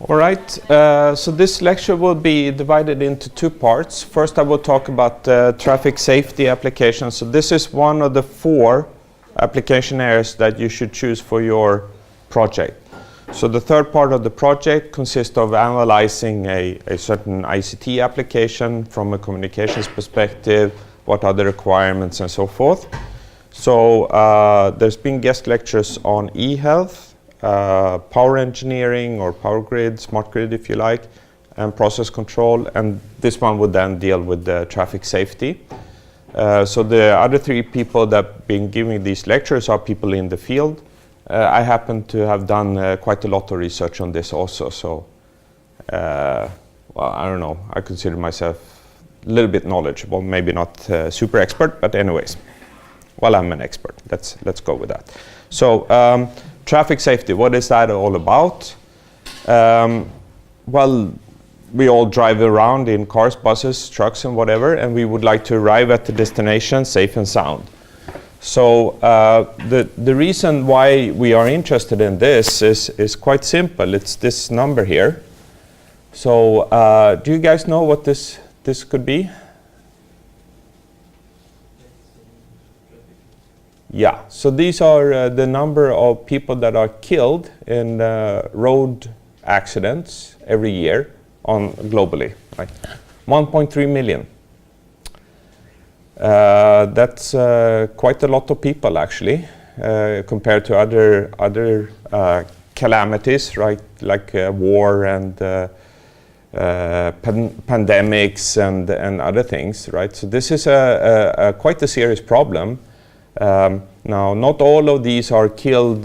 All right, so this lecture will be divided into two parts. First, I will talk about traffic safety applications. So this is one of the 4 application areas that you should choose for your project. So the third part of the project consists of analyzing a certain ICT application from a communications perspective, what are the requirements and so forth. So there's been guest lectures on e-health, power engineering or power grid, smart grid if you like, and process control, and this one would then deal with the traffic safety. So the other 3 people that have been giving these lectures are people in the field. I happen to have done quite a lot of research on this also, so well, I don't know, I consider myself a little bit knowledgeable, maybe not super expert, but anyways, well, I'm an expert, let's go with that. So traffic safety, what is that all about? Well, we all drive around in cars, buses, trucks and whatever, and we would like to arrive at the destination safe and sound. So the reason why we are interested in this is quite simple. It's this number here. So do you guys know what this could be? Yeah, so these are the number of people that are killed in road accidents every year globally, right? 1.3 million. That's quite a lot of people actually, compared to other calamities, right? Like war and pandemics and other things, right? So this is quite a serious problem. Now, not all of these are killed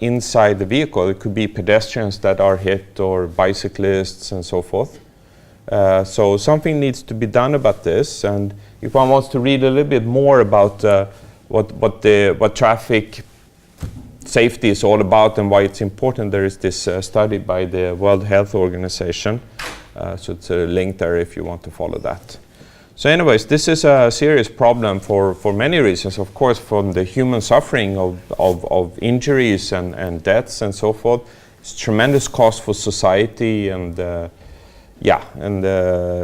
inside the vehicle. It could be pedestrians that are hit or bicyclists and so forth. So something needs to be done about this. And if one wants to read a little bit more about what traffic safety is all about and why it's important, there is this study by the World Health Organization. So it's a link there if you want to follow that. So anyways, this is a serious problem for many reasons. Of course, from the human suffering of injuries and deaths and so forth. It's tremendous cost for society and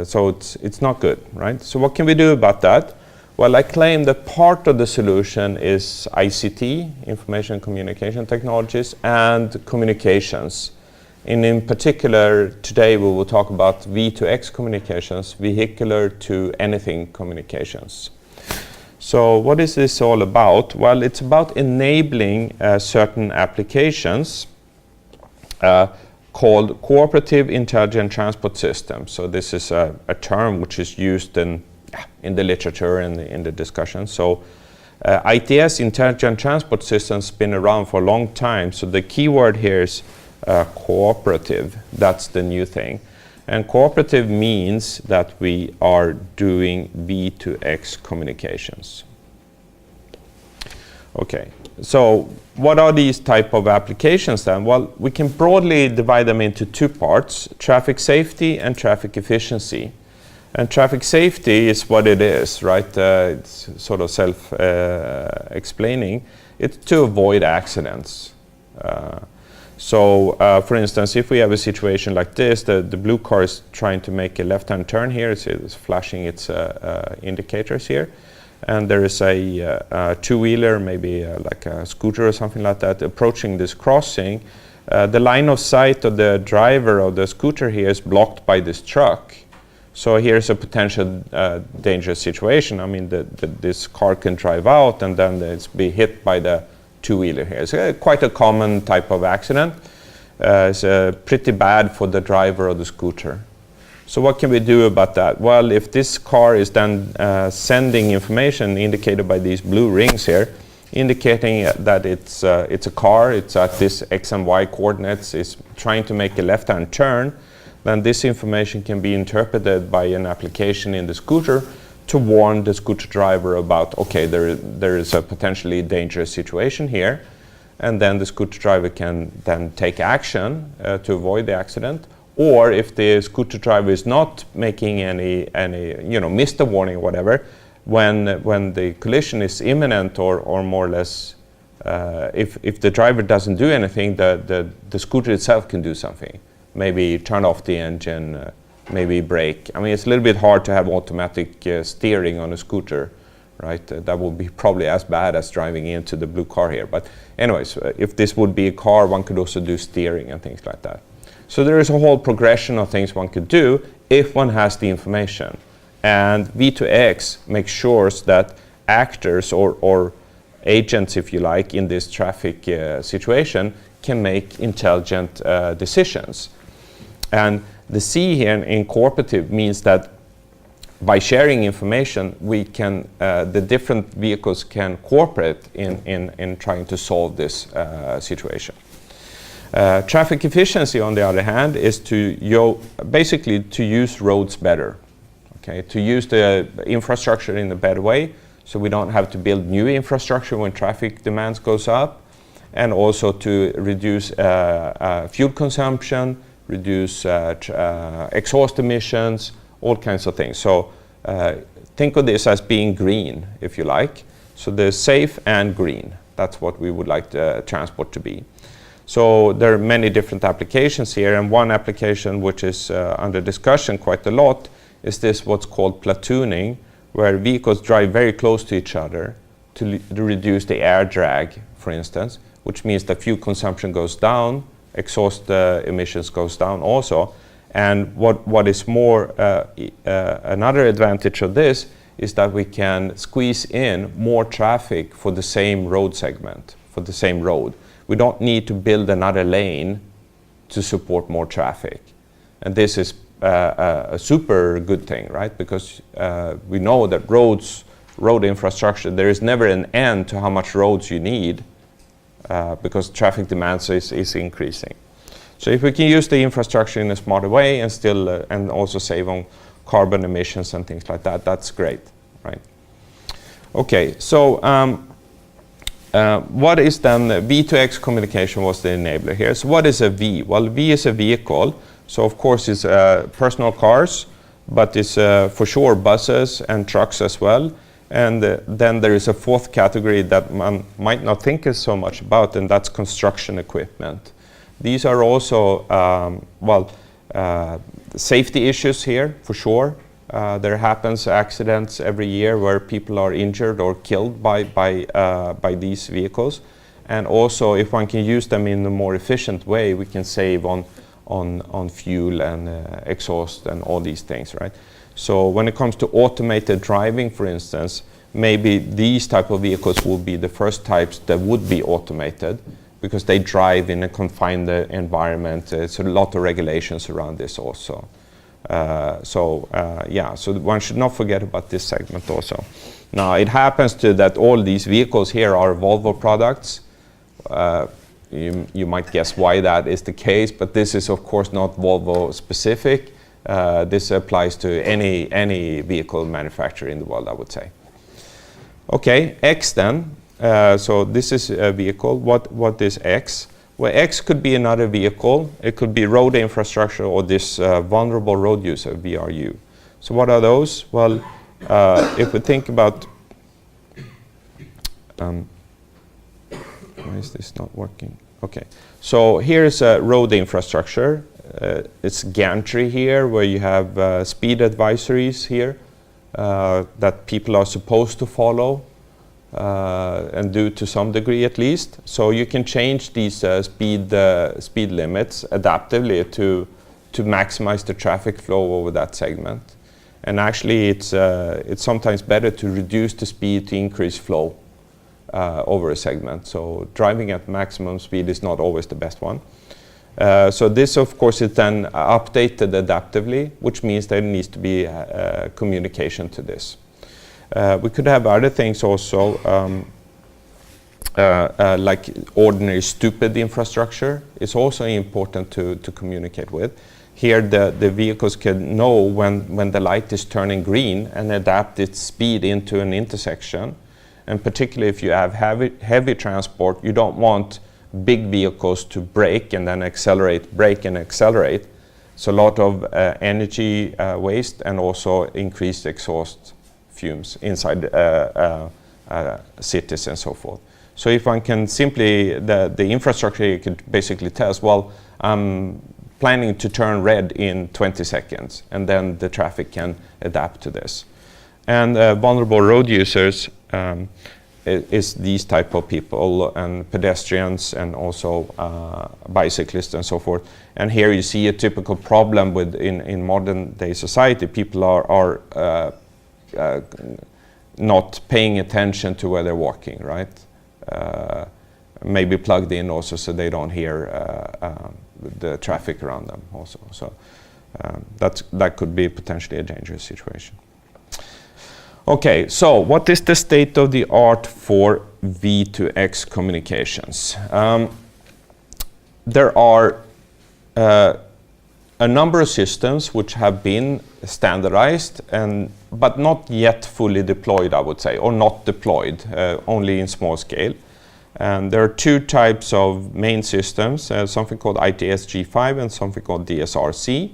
so it's not good, right? So what can we do about that? Well, I claim that part of the solution is ICT, information and communication technologies, and communications. And in particular, today we will talk about V2X communications, vehicular to anything communications. So what is this all about? Well, it's about enabling certain applications called cooperative intelligent transport systems. So this is a term which is used in the literature and in the discussion. So ITS, intelligent transport systems, been around for a long time. So the key word here is cooperative. That's the new thing. And cooperative means that we are doing V2X communications. Okay, so what are these type of applications then? Well, we can broadly divide them into 2 parts, traffic safety and traffic efficiency. And traffic safety is what it is, right? It's sort of self-explaining. It's to avoid accidents. So, for instance, if we have a situation like this, the blue car is trying to make a left-hand turn here. It's flashing its indicators here. And there is a two-wheeler, maybe like a scooter or something like that, approaching this crossing. The line of sight of the driver of the scooter here is blocked by this truck. So here's a potential dangerous situation. I mean, this car can drive out and then it's be hit by the two-wheeler here. It's quite a common type of accident. It's pretty bad for the driver of the scooter. So what can we do about that? Well, if this car is then sending information indicated by these blue rings here, indicating that it's a car, it's at this X and Y coordinates, it's trying to make a left-hand turn, then this information can be interpreted by an application in the scooter to warn the scooter driver about, okay, there is a potentially dangerous situation here, and then the scooter driver can then take action to avoid the accident. Or if the scooter driver is not making any missed the warning or whatever, when the collision is imminent or more or less, if the driver doesn't do anything, the scooter itself can do something. maybe turn off the engine, maybe brake. I mean, it's a little bit hard to have automatic steering on a scooter, right? That would be probably as bad as driving into the blue car here. But anyways, if this would be a car, one could also do steering and things like that. So there is a whole progression of things one could do if one has the information. And V2X makes sure that actors or agents, if you like, in this traffic situation can make intelligent decisions. And the C here in cooperative means that by sharing information, we can the different vehicles can cooperate in trying to solve this situation. Traffic efficiency, on the other hand, is basically to use roads better. Okay, to use the infrastructure in a better way, so we don't have to build new infrastructure when traffic demands goes up, and also to reduce fuel consumption, reduce exhaust emissions, all kinds of things. So think of this as being green, if you like. So the safe and green, that's what we would like the transport to be. So there are many different applications here, and one application which is under discussion quite a lot is this what's called platooning, where vehicles drive very close to each other to reduce the air drag, for instance, which means that fuel consumption goes down, exhaust emissions goes down also. And what is more, another advantage of this is that we can squeeze in more traffic for the same road segment, for the same road. We don't need to build another lane to support more traffic. And this is a super good thing, right? Because we know that road infrastructure, there is never an end to how much roads you need because traffic demands is increasing. So if we can use the infrastructure in a smarter way and still and also save on carbon emissions and things like that, that's great, right? Okay, so what is then V2X communication was the enabler here. So what is a V? Well, V is a vehicle. So of course it's personal cars, but it's for sure buses and trucks as well. And then there is a fourth category that one might not think is so much about, and that's construction equipment. These are also, safety issues here, for sure. There happens accidents every year where people are injured or killed by these vehicles. And also, if one can use them in a more efficient way, we can save on fuel and exhaust and all these things, right? So when it comes to automated driving, for instance, maybe these type of vehicles will be the first types that would be automated, because they drive in a confined environment. There's a lot of regulations around this also. So one should not forget about this segment also. Now, it happens that all these vehicles here are Volvo products. You might guess why that is the case, but this is of course not Volvo specific. This applies to any vehicle manufacturer in the world, I would say. Okay, X then. So this is a vehicle. What is X? Well, X could be another vehicle. It could be road infrastructure or this vulnerable road user, VRU. So what are those? Well, if we think about, why is this not working? Okay, so here's road infrastructure. It's gantry here, where you have speed advisories here that people are supposed to follow. And do to some degree at least. So you can change these speed limits adaptively to maximize the traffic flow over that segment. And actually it's sometimes better to reduce the speed to increase flow over a segment. So driving at maximum speed is not always the best one. So this of course is then updated adaptively, which means there needs to be communication to this. We could have other things also, like ordinary stupid infrastructure. It's also important to communicate with. Here the vehicles can know when the light is turning green and adapt its speed into an intersection. And particularly if you have heavy transport, you don't want big vehicles to brake and then brake and accelerate. So a lot of energy waste and also increased exhaust fumes inside cities and so forth. So if one can simply, the infrastructure could basically tell us, well, I'm planning to turn red in 20 seconds, and then the traffic can adapt to this. And vulnerable road users is these type of people, and pedestrians, and also bicyclists and so forth. And here you see a typical problem with in modern day society. People are not paying attention to where they're walking, right? Maybe plugged in also, so they don't hear the traffic around them also. So that could be potentially a dangerous situation. Okay, so what is the state of the art for V2X communications? There are a number of systems which have been standardized, but not yet fully deployed, I would say, or not deployed, only in small scale. And there are two types of main systems, something called ITS-G5 and something called DSRC.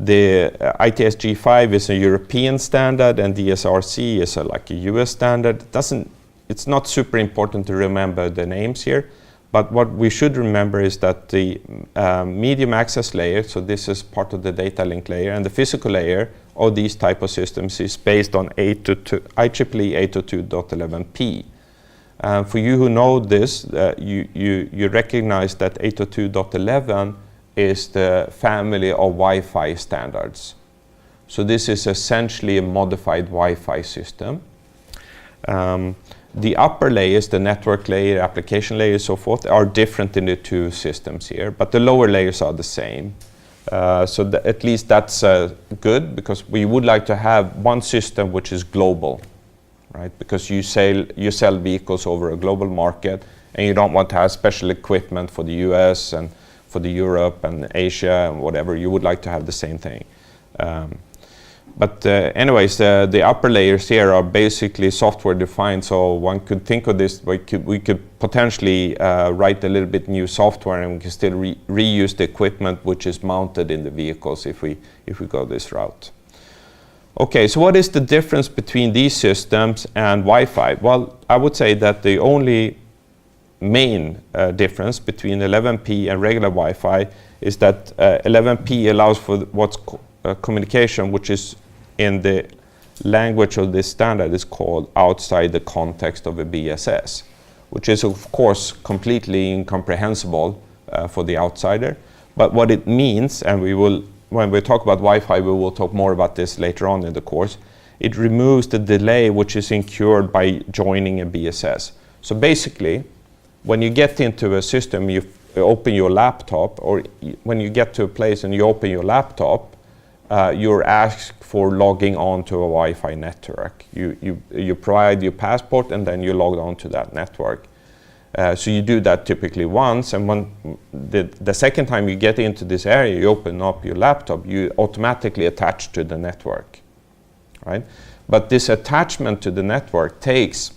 The ITS-G5 is a European standard, and DSRC is like a US standard. It's not super important to remember the names here, but what we should remember is that the medium access layer, so this is part of the data link layer, and the physical layer of these type of systems is based on IEEE 802.11p. For you who know this, you recognize that 802.11 is the family of Wi-Fi standards. So this is essentially a modified Wi-Fi system. The upper layers, the network layer, application layer, so forth, are different in the two systems here, but the lower layers are the same. So at least that's good, because we would like to have one system which is global, right? Because you sell vehicles over a global market, and you don't want to have special equipment for the US and for the Europe and Asia and whatever. You would like to have the same thing. But anyways, the upper layers here are basically software defined, so one could think of this, we could potentially write a little bit new software, and we can still reuse the equipment which is mounted in the vehicles if we go this route. Okay, so what is the difference between these systems and Wi-Fi? Well, I would say that the only main difference between 11p and regular Wi-Fi is that 11p allows for what's communication, which is in the language of this standard is called outside the context of a BSS, which is of course completely incomprehensible for the outsider. But what it means, and when we talk about Wi-Fi, we will talk more about this later on in the course, it removes the delay which is incurred by joining a BSS. So basically, when you get into a system, you open your laptop, or when you get to a place and you open your laptop, you're asked for logging on to a Wi-Fi network. You provide your passport, and then you log on to that network. So you do that typically once, and when the second time you get into this area, you open up your laptop, you automatically attach to the network, right? But this attachment to the network takes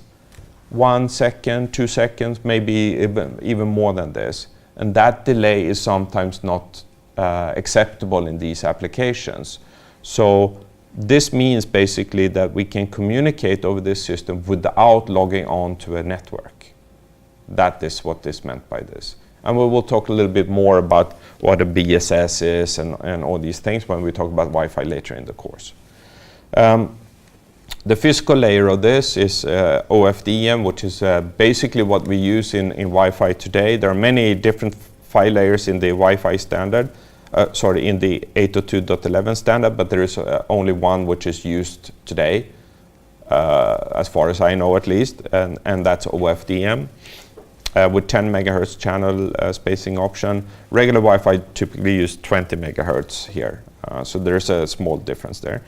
1 second, 2 seconds, maybe even more than this. And that delay is sometimes not acceptable in these applications. So this means basically that we can communicate over this system without logging on to a network. That is what is meant by this. And we will talk a little bit more about what a BSS is and all these things when we talk about Wi-Fi later in the course. The physical layer of this is OFDM, which is basically what we use in Wi-Fi today. There are many different file layers in the Wi-Fi standard, in the 802.11 standard, but there is only one which is used today, as far as I know at least, and that's OFDM. With 10 megahertz channel spacing option. Regular Wi-Fi typically use 20 megahertz here, so there's a small difference there.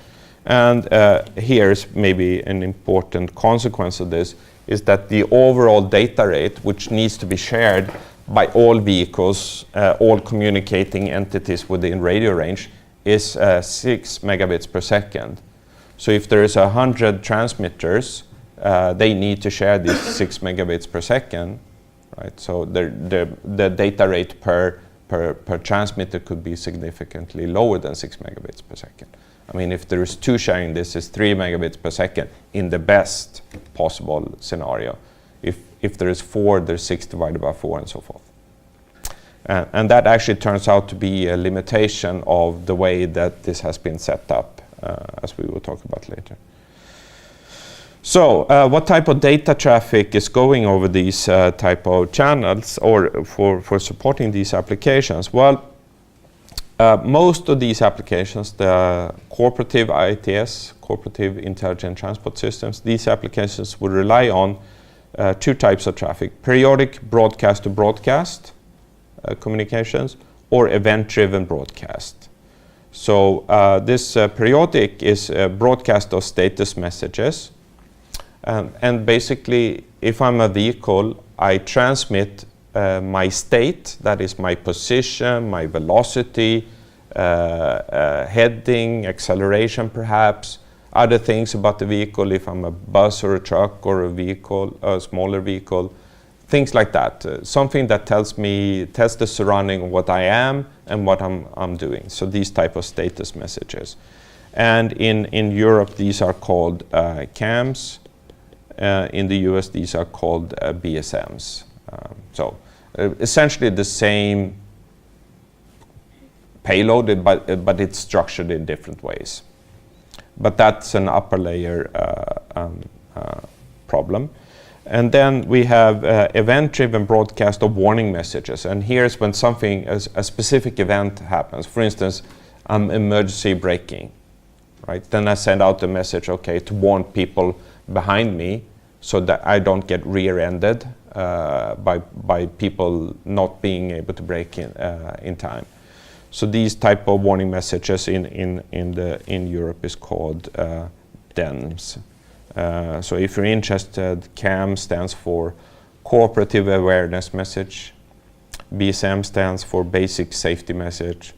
And here's maybe an important consequence of this, is that the overall data rate, which needs to be shared by all vehicles, all communicating entities within radio range, is 6 megabits per second. So if there is 100 transmitters, they need to share these 6 megabits per second. Right, so the data rate per transmitter could be significantly lower than 6 megabits per second. I mean, if there is 2 sharing this, is 3 megabits per second in the best possible scenario. If there is 4, there's 6 divided by 4 and so forth. And that actually turns out to be a limitation of the way that this has been set up, as we will talk about later. So what type of data traffic is going over these type of channels or for supporting these applications? Well, most of these applications, the cooperative ITS, cooperative intelligent transport systems, these applications will rely on two types of traffic: periodic broadcast to broadcast communications or event-driven broadcast. So this periodic is broadcast of status messages. And basically, if I'm a vehicle, I transmit my state, that is my position, my velocity, heading, acceleration perhaps, other things about the vehicle, if I'm a bus or a truck or a vehicle, a smaller vehicle, things like that. Something that tells the surrounding what I am and what I'm doing. So these type of status messages. And in Europe, these are called CAMs. In the US, these are called BSMs. So essentially the same payload, but it's structured in different ways. But that's an upper layer problem. And then we have event-driven broadcast of warning messages. And here's when something, a specific event happens. For instance, emergency braking, right? Then I send out the message, okay, to warn people behind me so that I don't get rear-ended by people not being able to brake in time. So these type of warning messages in Europe is called DEMS. So if you're interested, CAM stands for Cooperative Awareness Message. BSM stands for Basic Safety Message.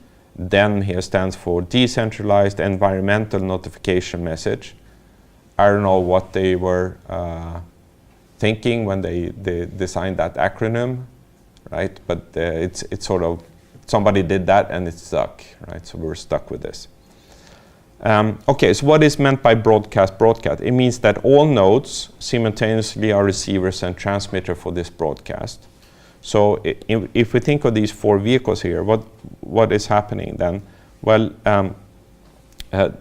DEM here stands for Decentralized Environmental Notification Message. I don't know what they were thinking when they designed that acronym, right? But it's sort of, somebody did that and it stuck, right? So we're stuck with this. Okay, so what is meant by broadcast? Broadcast, it means that all nodes simultaneously are receivers and transmitter for this broadcast. So if we think of these four vehicles here, what is happening then? Well,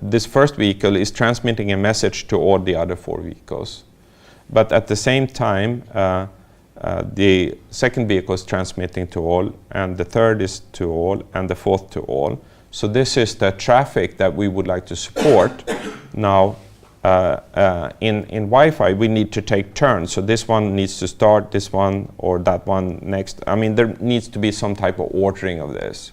this first vehicle is transmitting a message to all the other four vehicles. But at the same time, the second vehicle is transmitting to all, and the third is to all, and the fourth to all. So this is the traffic that we would like to support. Now, in Wi-Fi, we need to take turns. So this one needs to start, this one or that one next. I mean, there needs to be some type of ordering of this.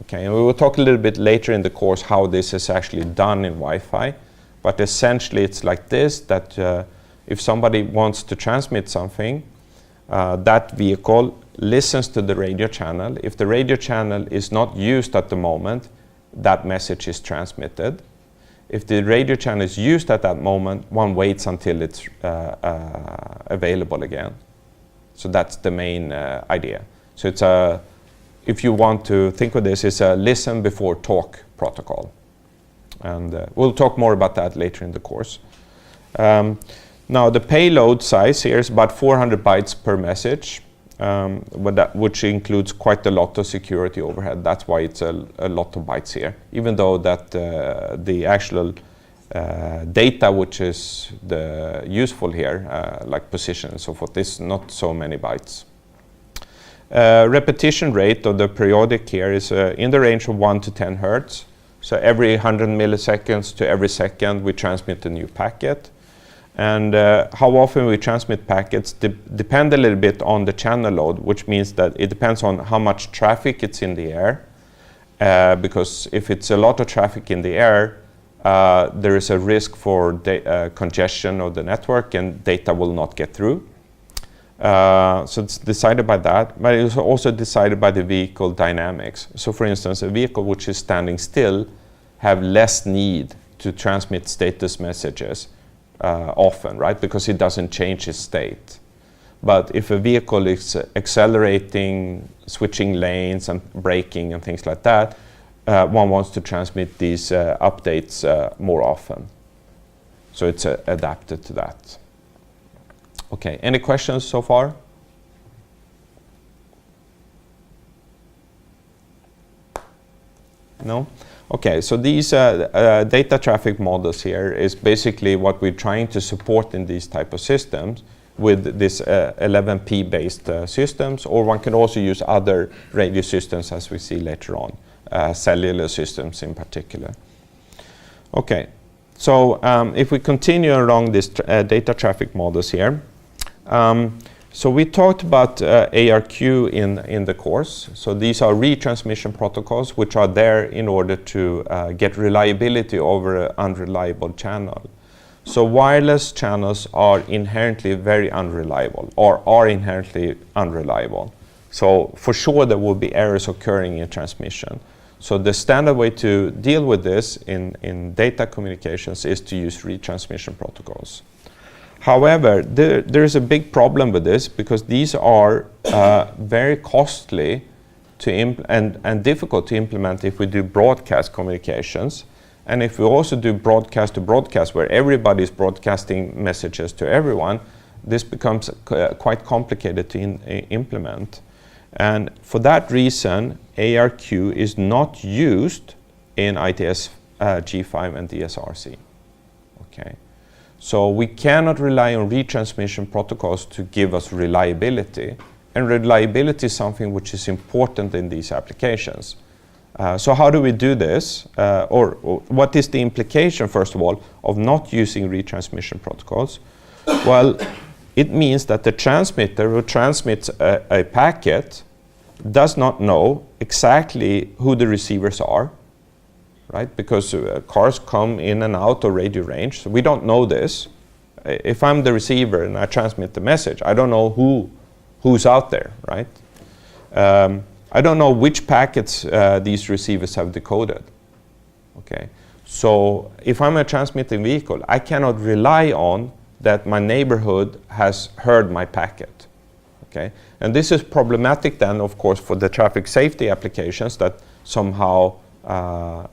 Okay, and we will talk a little bit later in the course how this is actually done in Wi-Fi. But essentially, it's like this, that if somebody wants to transmit something, that vehicle listens to the radio channel. If the radio channel is not used at the moment, that message is transmitted. If the radio channel is used at that moment, one waits until it's available again. So that's the main idea. So it's if you want to think of this, it's a listen before talk protocol. And we'll talk more about that later in the course. Now the payload size here is about 400 bytes per message, which includes quite a lot of security overhead. That's why it's a lot of bytes here, even though that the actual data which is useful here, like position and so forth, is not so many bytes. Repetition rate of the periodic here is in the range of 1 to 10 hertz. So every 100 milliseconds to every second we transmit a new packet. And how often we transmit packets depend a little bit on the channel load, which means that it depends on how much traffic it's in the air. Because if it's a lot of traffic in the air, there is a risk for congestion of the network and data will not get through. So it's decided by that, but it's also decided by the vehicle dynamics. So for instance, a vehicle which is standing still have less need to transmit status messages often, right? Because it doesn't change its state. But if a vehicle is accelerating, switching lanes and braking and things like that, one wants to transmit these updates more often. So it's adapted to that. Okay, any questions so far? No? Okay, so these data traffic models here is basically what we're trying to support in these type of systems with this 11P based systems, or one can also use other radio systems as we see later on, cellular systems in particular. Okay, so if we continue along this data traffic models here, so we talked about ARQ in the course. So these are retransmission protocols which are there in order to get reliability over an unreliable channel. So wireless channels are inherently very unreliable, or are inherently unreliable. So for sure there will be errors occurring in transmission. So the standard way to deal with this in data communications is to use retransmission protocols. However, there is a big problem with this because these are very costly to and difficult to implement if we do broadcast communications. And if we also do broadcast to broadcast where everybody is broadcasting messages to everyone, this becomes quite complicated to implement. And for that reason, ARQ is not used in ITS G5 and DSRC. Okay. So we cannot rely on retransmission protocols to give us reliability. And reliability is something which is important in these applications. So how do we do this? Or what is the implication, first of all, of not using retransmission protocols? Well, it means that the transmitter who transmits a packet does not know exactly who the receivers are, right? Because cars come in and out of radio range, so we don't know this. If I'm the receiver and I transmit the message, I don't know who's out there, right? I don't know which packets these receivers have decoded. Okay, so if I'm a transmitting vehicle, I cannot rely on that my neighborhood has heard my packet. Okay, and this is problematic then, of course, for the traffic safety applications that somehow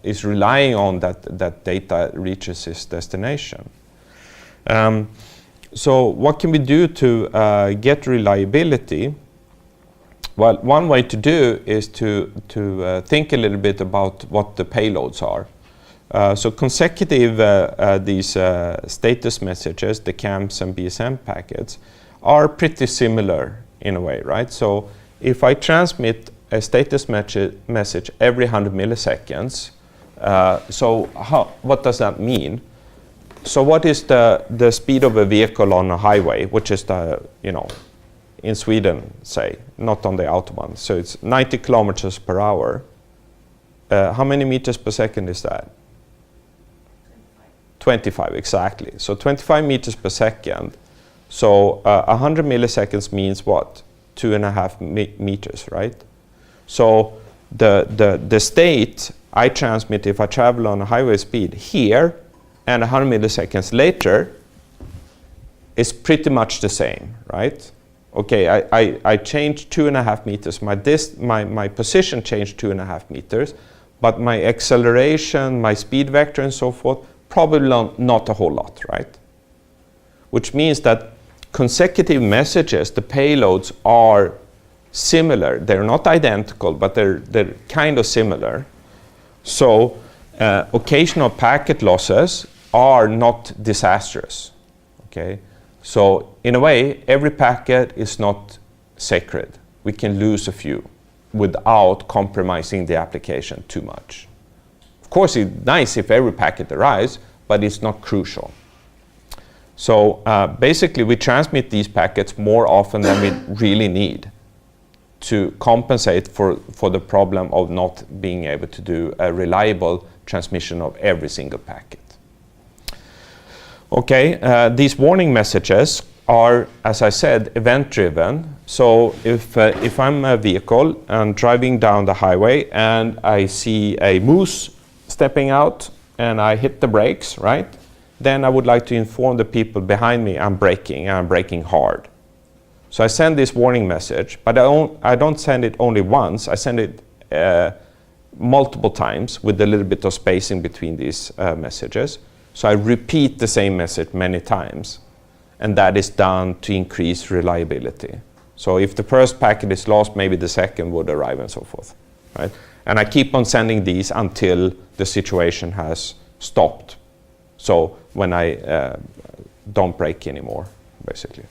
is relying on that data reaches its destination. So what can we do to get reliability? Well, one way to do is to think a little bit about what the payloads are. So consecutive these status messages, the CAMs and BSM packets, are pretty similar in a way, right? So if I transmit a status message every 100 milliseconds, what does that mean? So what is the speed of a vehicle on a highway, which is in Sweden, say, not on the Autobahn. So it's 90 kilometers per hour. How many meters per second is that? 25, exactly. So 25 meters per second. So 100 milliseconds means what? 2.5 meters, right? So the state I transmit if I travel on a highway speed here and 100 milliseconds later is pretty much the same, right? Okay, I changed 2.5 meters. My position changed 2.5 meters, but my acceleration, my speed vector and so forth, probably not a whole lot, right? Which means that consecutive messages, the payloads are similar. They're not identical, but they're kind of similar. So occasional packet losses are not disastrous, okay? So in a way, every packet is not sacred. We can lose a few without compromising the application too much. Of course, it's nice if every packet arrives, but it's not crucial. So basically, we transmit these packets more often than we really need to compensate for the problem of not being able to do a reliable transmission of every single packet. Okay, these warning messages are, as I said, event-driven. So if I'm a vehicle and driving down the highway and I see a moose stepping out and I hit the brakes, right? Then I would like to inform the people behind me I'm braking, and I'm braking hard. So I send this warning message, but I don't send it only once. I send it multiple times with a little bit of spacing between these messages. So I repeat the same message many times, and that is done to increase reliability. So if the first packet is lost, maybe the second would arrive and so forth. right? And I keep on sending these until the situation has stopped. So when I don't break anymore, basically.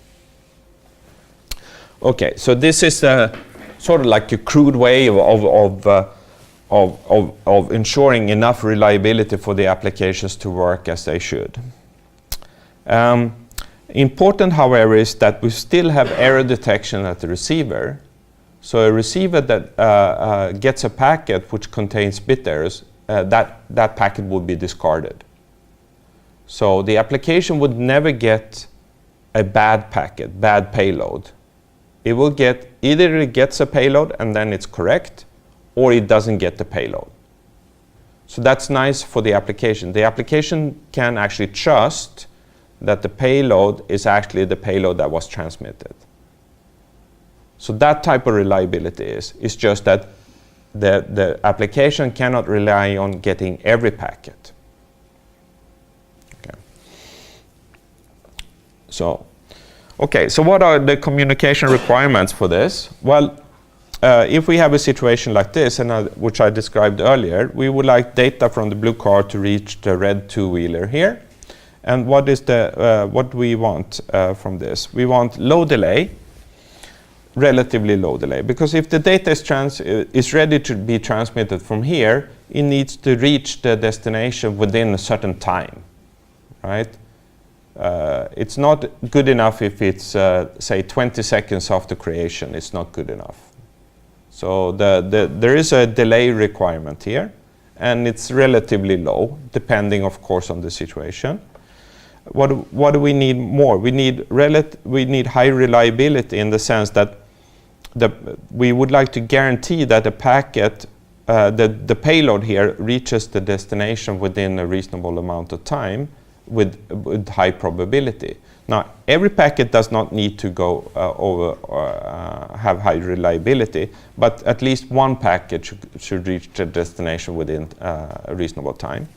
Okay, so this is sort of like a crude way of ensuring enough reliability for the applications to work as they should. Important, however, is that we still have error detection at the receiver. So a receiver that gets a packet which contains bit errors, that packet would be discarded. So the application would never get a bad packet, bad payload. It will get, either it gets a payload and then it's correct, or it doesn't get the payload. So that's nice for the application. The application can actually trust that the payload is actually the payload that was transmitted. So that type of reliability is just that the application cannot rely on getting every packet. Okay. So what are the communication requirements for this? Well, if we have a situation like this, which I described earlier, we would like data from the blue car to reach the red two-wheeler here. And what do we want from this? We want low delay, relatively low delay, because if the data is ready to be transmitted from here, it needs to reach the destination within a certain time, right? It's not good enough if it's, say, 20 seconds after creation. It's not good enough. So there is a delay requirement here, and it's relatively low, depending, of course, on the situation. What do we need more? We need high reliability in the sense that we would like to guarantee that the packet, the payload here reaches the destination within a reasonable amount of time with high probability. Now, every packet does not need to go have high reliability, but at least one packet should reach the destination within a reasonable time.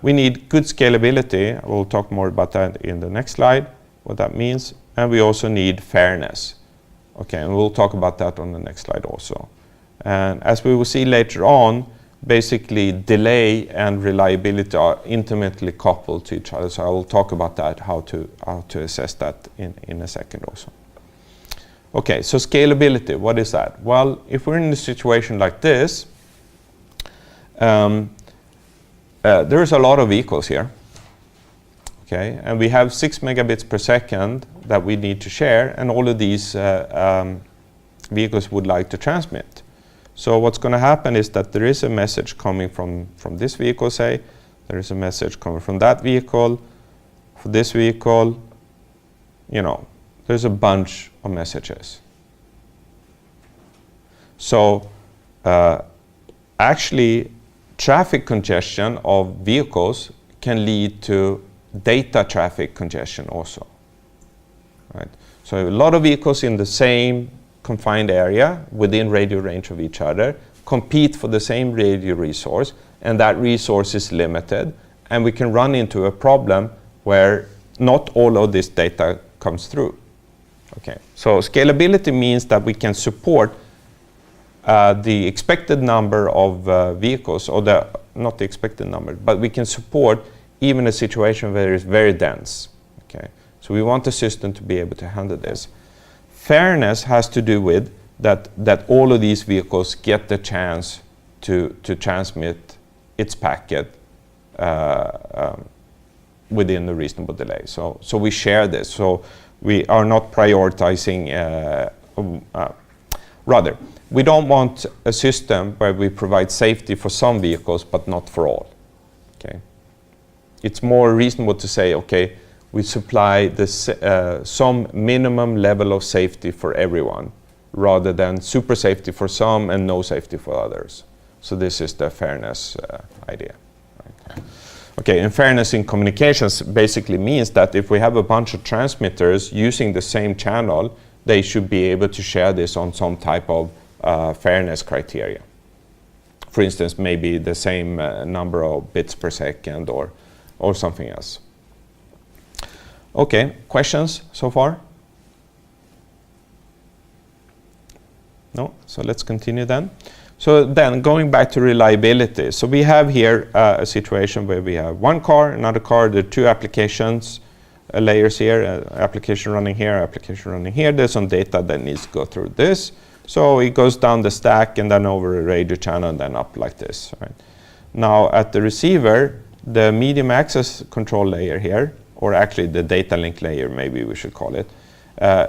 We need good scalability. We'll talk more about that in the next slide, what that means. And we also need fairness. Okay, and we'll talk about that on the next slide also. And as we will see later on, basically delay and reliability are intimately coupled to each other. So I will talk about that, how to assess that in a second also. Okay, so scalability, what is that? Well, if we're in a situation like this, there's a lot of vehicles here. Okay, and we have 6 megabits per second that we need to share, and all of these vehicles would like to transmit. So what's going to happen is that there is a message coming from this vehicle, say. There is a message coming from that vehicle, for this vehicle. You know, there's a bunch of messages. So actually, traffic congestion of vehicles can lead to data traffic congestion also. Right? So a lot of vehicles in the same confined area within radio range of each other compete for the same radio resource, and that resource is limited, and we can run into a problem where not all of this data comes through. Okay, so scalability means that we can support the expected number of vehicles, or not the expected number, but we can support even a situation where it's very dense. Okay, so we want the system to be able to handle this. Fairness has to do with that all of these vehicles get the chance to transmit its packet within a reasonable delay. So we share this. So we are not prioritizing. Rather, we don't want a system where we provide safety for some vehicles but not for all. Okay, it's more reasonable to say, okay, we supply this, some minimum level of safety for everyone, rather than super safety for some and no safety for others. So this is the fairness idea. Right? Okay, and fairness in communications basically means that if we have a bunch of transmitters using the same channel, they should be able to share this on some type of fairness criteria. For instance, maybe the same number of bits per second or something else. Okay, questions so far? No, so let's continue then. So then going back to reliability. So we have here a situation where we have one car, another car, there are two applications, layers here, application running here, application running here. There's some data that needs to go through this. So it goes down the stack and then over a radio channel and then up like this. Right? Now at the receiver, the medium access control layer here, or actually the data link layer, maybe we should call it,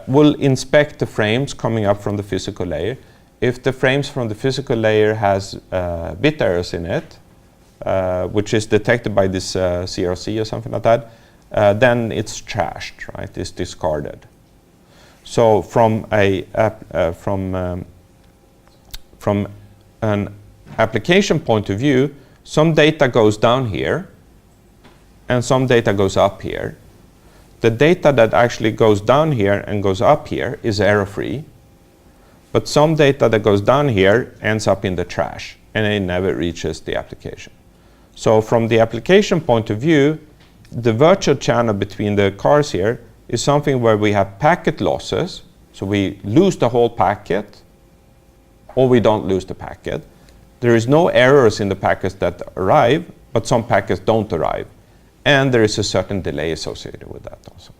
will inspect the frames coming up from the physical layer. If the frames from the physical layer has bit errors in it, which is detected by this CRC or something like that, then it's trashed, right? It's discarded. So from an application point of view, some data goes down here, and some data goes up here. The data that actually goes down here and goes up here is error-free, but some data that goes down here ends up in the trash, and it never reaches the application. So from the application point of view, the virtual channel between the cars here is something where we have packet losses, so we lose the whole packet, or we don't lose the packet. There is no errors in the packets that arrive, but some packets don't arrive. And there is a certain delay associated with that also.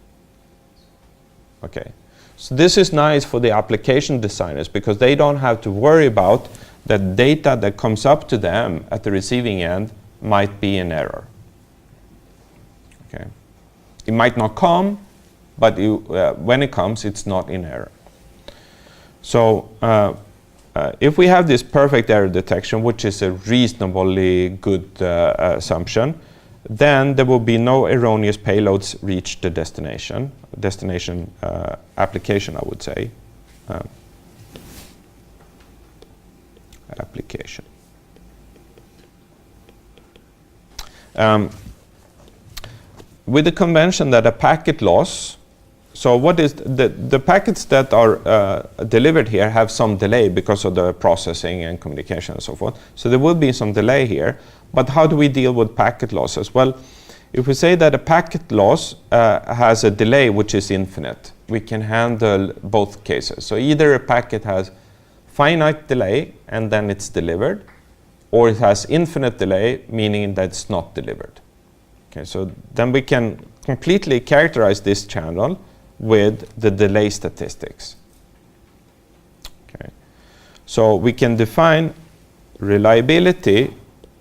Okay, so this is nice for the application designers because they don't have to worry about that data that comes up to them at the receiving end might be in error. Okay, it might not come, but when it comes, it's not in error. So if we have this perfect error detection, which is a reasonably good assumption, then there will be no erroneous payloads reach the destination application, I would say. Application. With the convention that a packet loss, so what is the packets that are delivered here have some delay because of the processing and communication and so forth. So there will be some delay here. But how do we deal with packet losses? Well, if we say that a packet loss has a delay which is infinite, we can handle both cases. So either a packet has finite delay and then it's delivered, or it has infinite delay, meaning that it's not delivered. Okay, so then we can completely characterize this channel with the delay statistics. Okay, so we can define reliability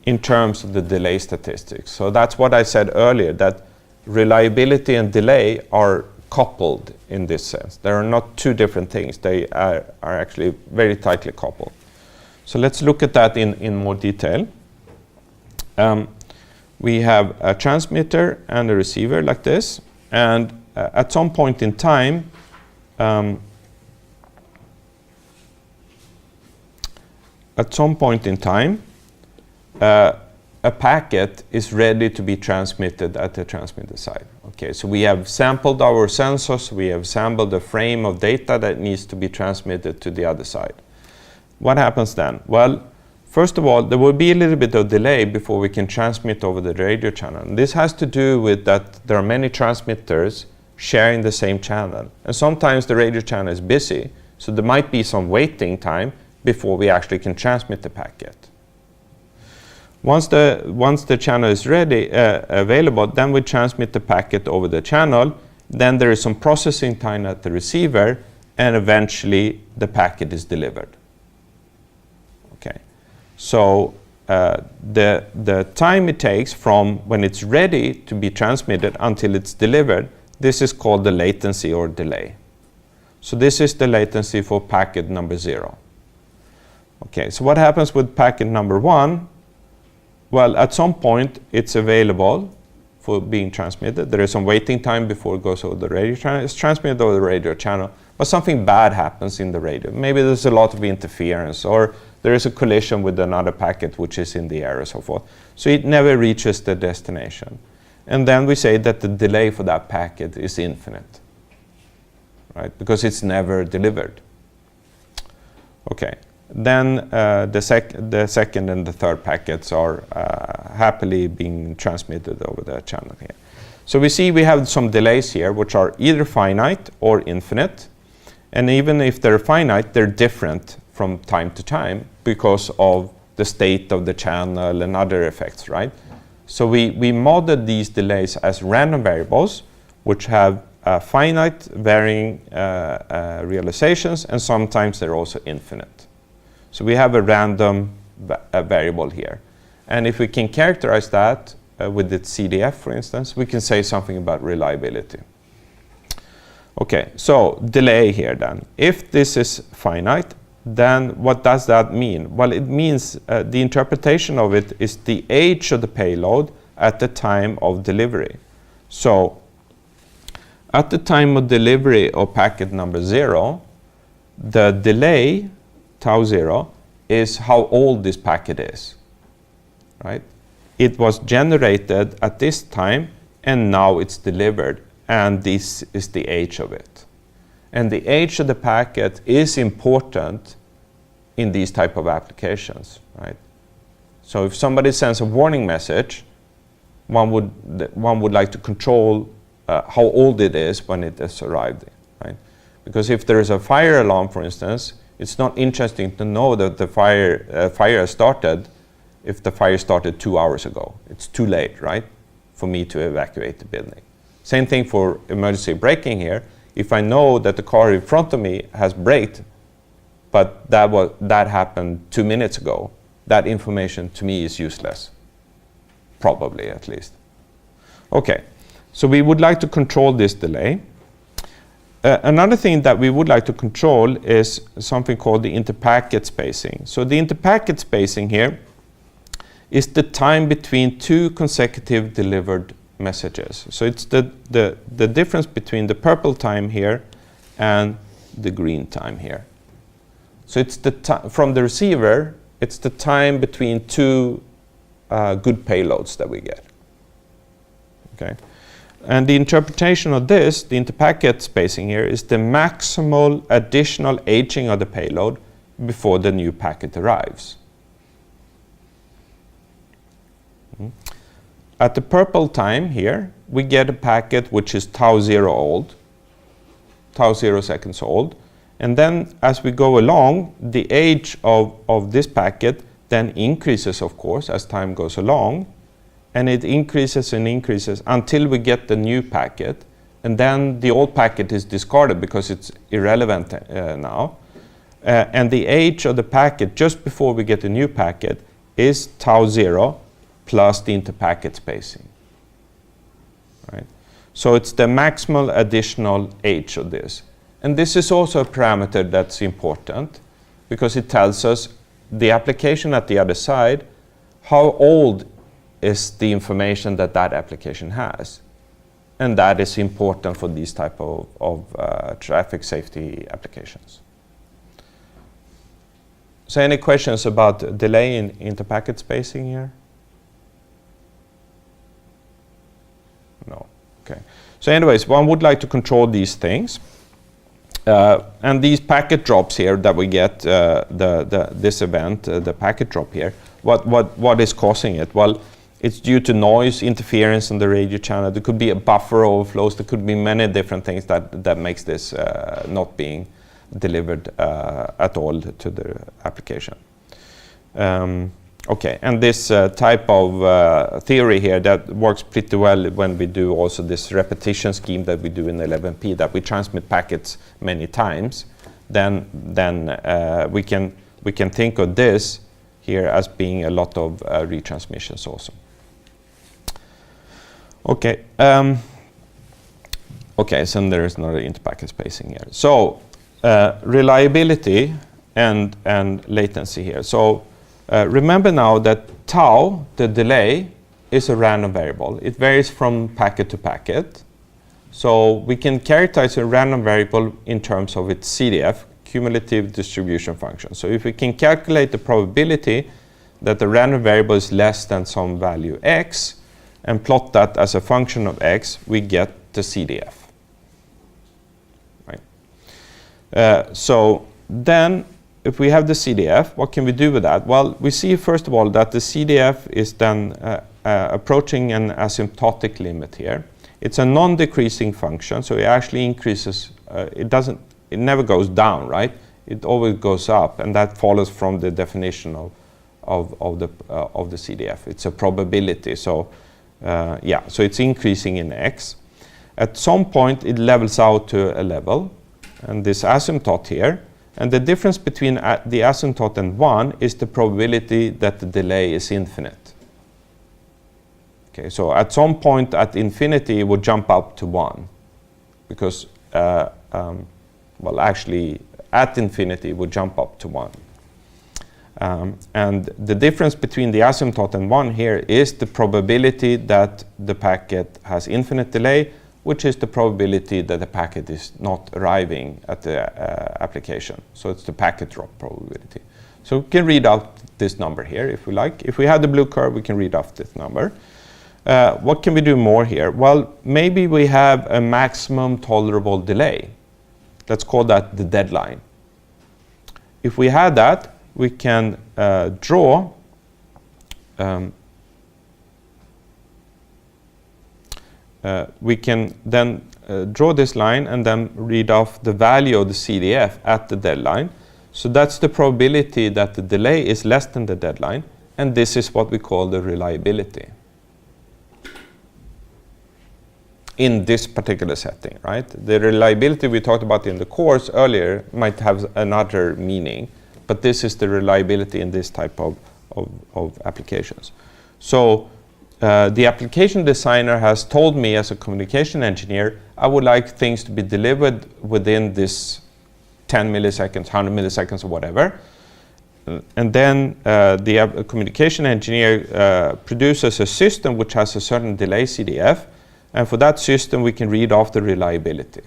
in terms of the delay statistics. So that's what I said earlier, that reliability and delay are coupled in this sense. There are not two different things. They are actually very tightly coupled. So let's look at that in more detail. We have a transmitter and a receiver like this, and at some point in time, a packet is ready to be transmitted at the transmitter side. Okay, so we have sampled our sensors, we have sampled a frame of data that needs to be transmitted to the other side. What happens then? Well, first of all, there will be a little bit of delay before we can transmit over the radio channel. And this has to do with that there are many transmitters sharing the same channel. And sometimes the radio channel is busy, so there might be some waiting time before we actually can transmit the packet. Once the channel is ready, available, then we transmit the packet over the channel. Then there is some processing time at the receiver, and eventually the packet is delivered. Okay, so the time it takes from when it's ready to be transmitted until it's delivered, this is called the latency or delay. So this is the latency for packet number 0. Okay, so what happens with packet number 1? Well, at some point, it's available for being transmitted. There is some waiting time before it goes over the radio channel. It's transmitted over the radio channel, but something bad happens in the radio. Maybe there's a lot of interference, or there is a collision with another packet which is in the air and so forth. So it never reaches the destination. And then we say that the delay for that packet is infinite, right? Because it's never delivered. Okay. Then the second and the third packets are happily being transmitted over the channel here. So we see we have some delays here which are either finite or infinite. And even if they're finite, they're different from time to time because of the state of the channel and other effects, right? So we modeled these delays as random variables, which have finite varying realizations, and sometimes they're also infinite. So we have a random variable here. And if we can characterize that with the CDF, for instance, we can say something about reliability. Okay, so delay here then. If this is finite, then what does that mean? Well, it means the interpretation of it is the age of the payload at the time of delivery. So at the time of delivery of packet number 0, the delay, tau 0, is how old this packet is, right? It was generated at this time, and now it's delivered, and this is the age of it. And the age of the packet is important in these type of applications, right? So if somebody sends a warning message, one would like to control how old it is when it has arrived, right? Because if there is a fire alarm, for instance, it's not interesting to know that the fire has started if the fire started 2 hours ago. It's too late, right, for me to evacuate the building. Same thing for emergency braking here. If I know that the car in front of me has braked, but that happened 2 minutes ago, that information to me is useless, probably at least. Okay, so we would like to control this delay. Another thing that we would like to control is something called the interpacket spacing. So the interpacket spacing here is the time between 2 consecutive delivered messages. So it's the difference between the purple time here and the green time here. So it's from the receiver, it's the time between 2 good payloads that we get. Okay. And the interpretation of this, the interpacket spacing here, is the maximal additional aging of the payload before the new packet arrives. At the purple time here, we get a packet which is tau 0 old, tau 0 seconds old. And then as we go along, the age of this packet then increases, of course, as time goes along. And it increases and increases until we get the new packet. And then the old packet is discarded because it's irrelevant now. And the age of the packet just before we get the new packet is tau 0 plus the interpacket spacing. Right? So it's the maximal additional age of this. And this is also a parameter that's important because it tells us the application at the other side, how old is the information that application has. And that is important for these type of traffic safety applications. So any questions about delay in interpacket spacing here? No. Okay. So anyways, one would like to control these things. And these packet drops here that we get, this event, the packet drop here, what is causing it? Well, it's due to noise, interference on the radio channel. There could be a buffer overflows. There could be many different things that makes this not being delivered at all to the application. Okay, and this type of theory here that works pretty well when we do also this repetition scheme that we do in 11p, that we transmit packets many times. Then we can think of this here as being a lot of retransmissions also. Okay. Okay, so there is another interpacket spacing here. So reliability and latency here. So remember now that tau, the delay, is a random variable. It varies from packet to packet. So we can characterize a random variable in terms of its CDF, cumulative distribution function. So if we can calculate the probability that the random variable is less than some value x, and plot that as a function of x, we get the CDF. Right. So then, if we have the CDF, what can we do with that? Well, we see first of all that the CDF is then approaching an asymptotic limit here. It's a non-decreasing function, so it actually increases. It never goes down, right? it always goes up, and that follows from the definition of the CDF. It's a probability, so yeah, so it's increasing in x. At some point, it levels out to a level, and this asymptote here, and the difference between the asymptote and 1 is the probability that the delay is infinite. Okay, so at some point at infinity, it would jump up to 1, because, well, actually, at infinity, it would jump up to 1. And the difference between the asymptote and 1 here is the probability that the packet has infinite delay, which is the probability that the packet is not arriving at the application. So it's the packet drop probability. So we can read out this number here if we like. If we have the blue curve, we can read off this number. What can we do more here? Well, maybe we have a maximum tolerable delay. Let's call that the deadline. If we had that, we can draw we can then draw this line and then read off the value of the CDF at the deadline. So that's the probability that the delay is less than the deadline, and this is what we call the reliability in this particular setting, right? The reliability we talked about in the course earlier might have another meaning, but this is the reliability in this type of applications. So the application designer has told me as a communication engineer, I would like things to be delivered within this 10 milliseconds, 100 milliseconds or whatever. And then the communication engineer produces a system which has a certain delay CDF. And for that system, we can read off the reliability.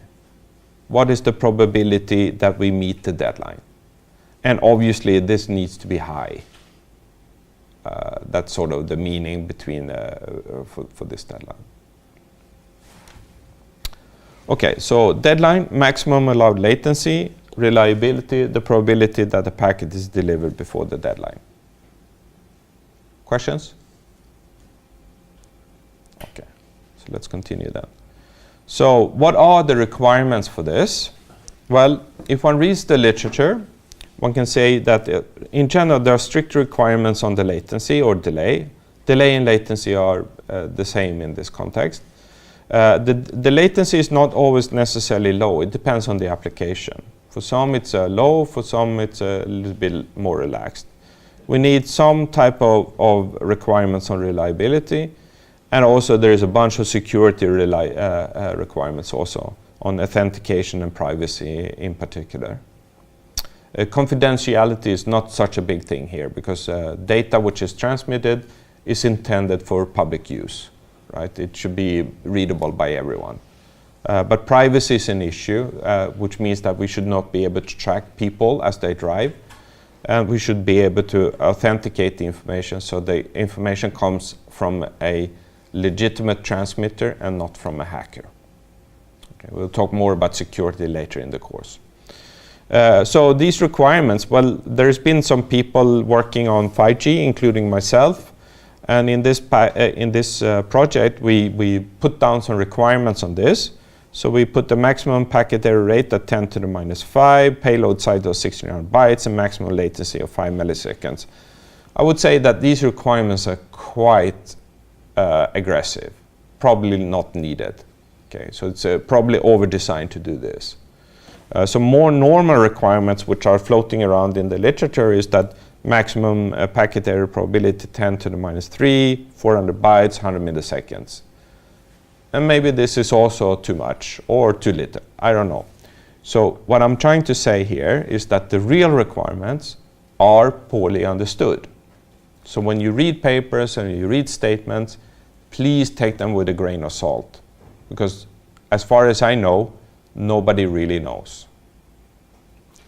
What is the probability that we meet the deadline? And obviously, this needs to be high. That's sort of the meaning between for this deadline. Okay, so deadline, maximum allowed latency, reliability, the probability that the packet is delivered before the deadline. Questions? Okay, so let's continue then. So what are the requirements for this? Well, if one reads the literature, one can say that in general there are strict requirements on the latency or delay. Delay and latency are the same in this context. The latency is not always necessarily low. It depends on the application. For some it's low, for some it's a little bit more relaxed. We need some type of requirements on reliability, and also there is a bunch of security requirements also on authentication and privacy in particular. Confidentiality is not such a big thing here because data which is transmitted is intended for public use, right? It should be readable by everyone. But privacy is an issue, which means that we should not be able to track people as they drive. And we should be able to authenticate the information so the information comes from a legitimate transmitter and not from a hacker. Okay, we'll talk more about security later in the course. So these requirements, well, there's been some people working on 5G, including myself. And in this project, we put down some requirements on this. So we put the maximum packet error rate at 10 to the minus 5, payload size of 1600 bytes, and maximum latency of 5 milliseconds. I would say that these requirements are quite aggressive, probably not needed. Okay, so it's probably over-designed to do this. So more normal requirements which are floating around in the literature is that maximum packet error probability 10 to the minus 3, 400 bytes, 100 milliseconds. And maybe this is also too much or too little, I don't know. So what I'm trying to say here is that the real requirements are poorly understood. So when you read papers and you read statements, please take them with a grain of salt. Because as far as I know, nobody really knows.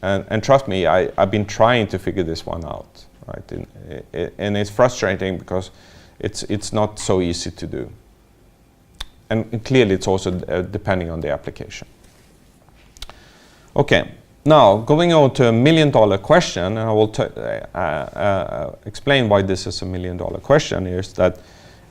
And trust me, I've been trying to figure this one out, right? And it's frustrating because it's not so easy to do. And clearly it's also depending on the application. Okay, now going on to $1 million question, and I will explain why this is $1 million question, is that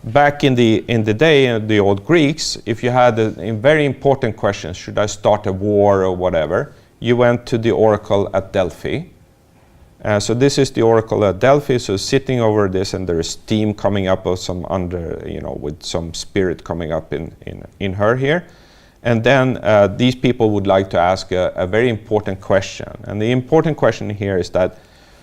back in the day, the old Greeks, if you had a very important question, should I start a war or whatever, you went to the oracle at Delphi. So this is the oracle at Delphi, so sitting over this, and there is steam coming up of some with some spirit coming up in her here. And then these people would like to ask a very important question. And the important question here is that,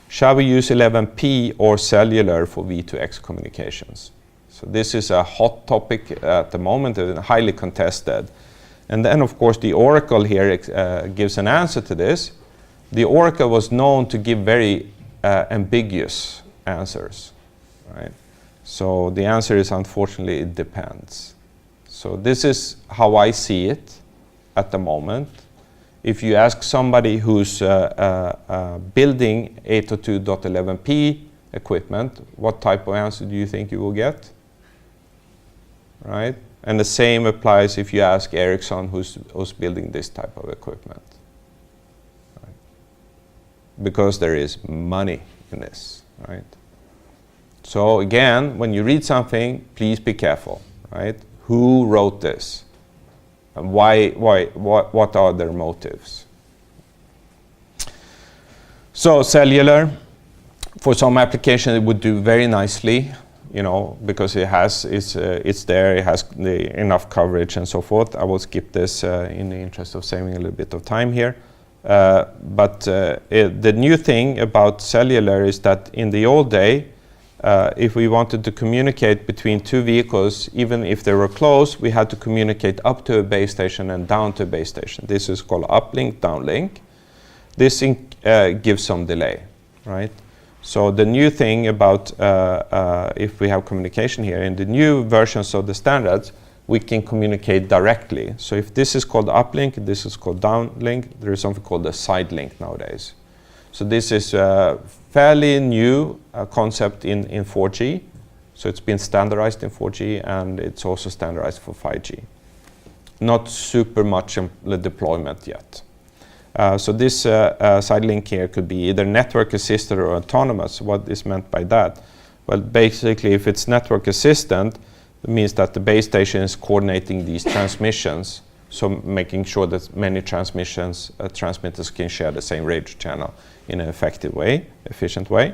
shall we use 11P or cellular for V2X communications? So this is a hot topic at the moment, and highly contested. And then, of course, the oracle here gives an answer to this. The oracle was known to give very ambiguous answers, right? So the answer is, unfortunately, it depends. So this is how I see it at the moment. If you ask somebody who's building 802.11p equipment, what type of answer do you think you will get? Right? And the same applies if you ask Ericsson, who's building this type of equipment. Right? Because there is money in this, right? So again, when you read something, please be careful, right? Who wrote this? And what are their motives? So cellular, for some application, it would do very nicely, because it's there, it has enough coverage and so forth. I will skip this in the interest of saving a little bit of time here. But the new thing about cellular is that in the old day, if we wanted to communicate between two vehicles, even if they were close, we had to communicate up to a base station and down to a base station. This is called uplink, downlink. This gives some delay, right? So the new thing about if we have communication here, in the new versions of the standards, we can communicate directly. So if this is called uplink, this is called downlink, there is something called a side link nowadays. So this is a fairly new concept in 4G. So it's been standardized in 4G, and it's also standardized for 5G. Not super much deployment yet. So this side link here could be either network assisted or autonomous. What is meant by that? Well, basically, if it's network assistant, it means that the base station is coordinating these transmissions, so making sure that many transmissions, transmitters can share the same radio channel in an effective way, efficient way.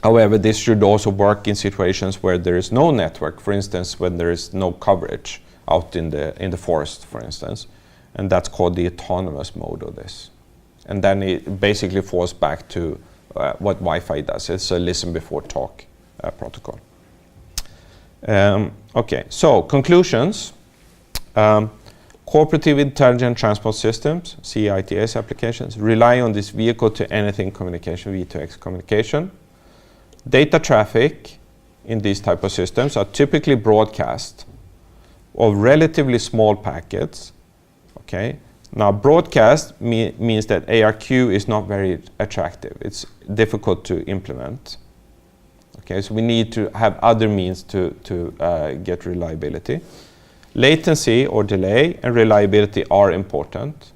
However, this should also work in situations where there is no network, for instance, when there is no coverage out in the forest, for instance. And that's called the autonomous mode of this. And then it basically falls back to what Wi-Fi does. It's a listen before talk protocol. Okay, so conclusions. Cooperative Intelligent Transport Systems, CITS applications, rely on this vehicle to anything communication, V2X communication. Data traffic in these type of systems are typically broadcast of relatively small packets. Okay. Now, broadcast means that ARQ is not very attractive. It's difficult to implement. Okay, so we need to have other means to get reliability. Latency or delay and reliability are important.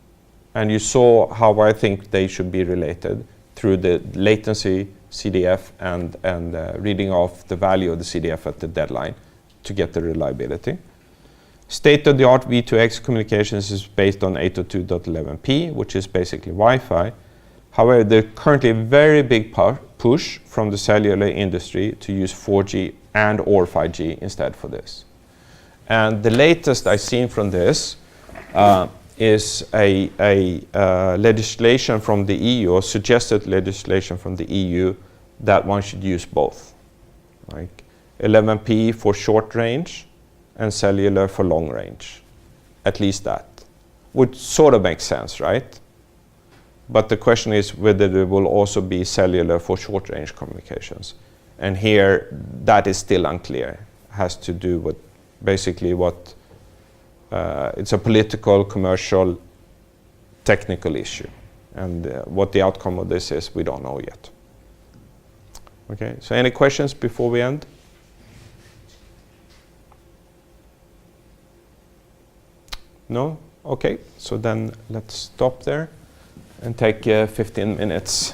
And you saw how I think they should be related through the latency CDF and reading off the value of the CDF at the deadline to get the reliability. State-of-the-art V2X communications is based on 802.11p, which is basically Wi-Fi. However, there's currently a very big push from the cellular industry to use 4G and or 5G instead for this. And the latest I've seen from this is a legislation from the EU, or suggested legislation from the EU, that one should use both. Like 11p for short range and cellular for long range. At least that. Would sort of make sense, right? But the question is whether there will also be cellular for short range communications. And here, that is still unclear. Has to do with basically what, it's a political, commercial, technical issue. And what the outcome of this is, we don't know yet. Okay, so any questions before we end? No? Okay, so then let's stop there and take 15 minutes.